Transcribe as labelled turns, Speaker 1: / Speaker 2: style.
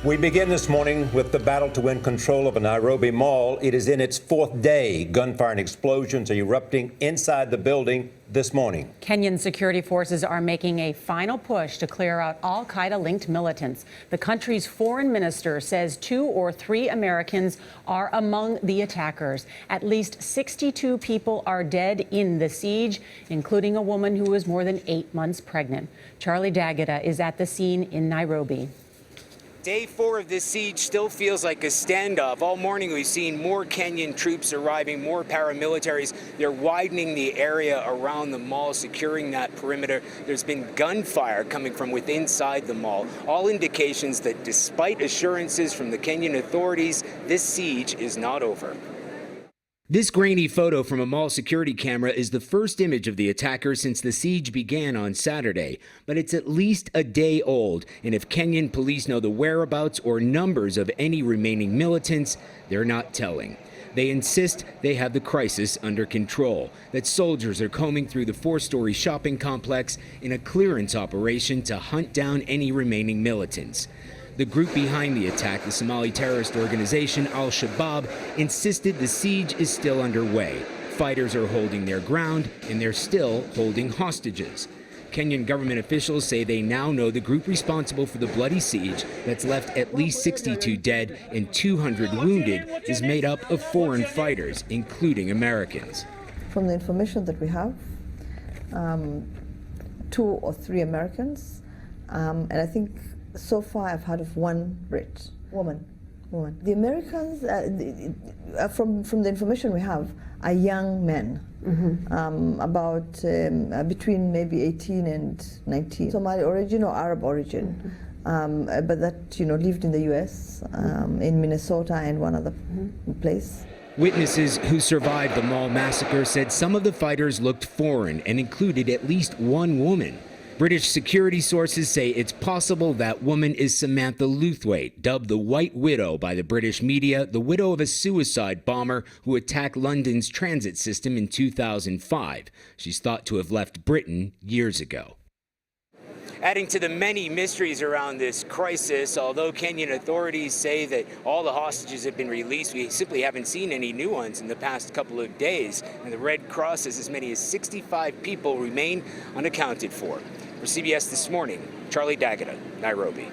Speaker 1: We begin this morning with the battle to win control of a Nairobi Mall. It is in its fourth day. Gunfire and explosions are erupting inside the building this morning.
Speaker 2: Kenyan security forces are making a final push to clear out al-Qaeda-linked militants. The country's foreign minister says 2 or 3 Americans are among the attackers. At least 62 people are dead in the siege, including a woman who was more than 8 months pregnant. Charlie D'Agata is at the scene in Nairobi.
Speaker 3: Day 4 of this siege still feels like a standoff. All morning we've seen more Kenyan troops arriving, more paramilitaries. They're widening the area around the mall, securing that perimeter. There's been gunfire coming from within inside the mall. All indications that despite assurances from the Kenyan authorities, this siege is not over. This grainy photo from a mall security camera is the first image of the attacker since the siege began on Saturday. But it's at least a day old, and if Kenyan police know the whereabouts or numbers of any remaining militants, they're not telling. They insist they have the crisis under control, that soldiers are combing through the 4-story shopping complex in a clearance operation to hunt down any remaining militants. The group behind the attack, the Somali terrorist organization al-Shabab, insisted the siege is still underway. Fighters are holding their ground, and they're still holding hostages. Kenyan government officials say they now know the group responsible for the bloody siege that's left at least 62 dead and 200 wounded is made up of foreign fighters, including Americans.
Speaker 4: From the information that we have, 2 or 3 Americans, and I think so far I've heard of 1 Brit woman. The Americans, from the information we have, are young men, about between maybe 18 and 19. Somali origin or Arab origin, but that lived in the U.S., in Minnesota and one other place.
Speaker 3: Witnesses who survived the mall massacre said some of the fighters looked foreign and included at least 1 woman. British security sources say it's possible that woman is Samantha Luthwaite, dubbed the White Widow by the British media, the widow of a suicide bomber who attacked London's transit system in 2005. She's thought to have left Britain years ago. Adding to the many mysteries around this crisis, although Kenyan authorities say that all the hostages have been released, we simply haven't seen any new ones in the past couple of days. And the Red Cross says as many as 65 people remain unaccounted for. For CBS This Morning, Charlie D'Agata, Nairobi.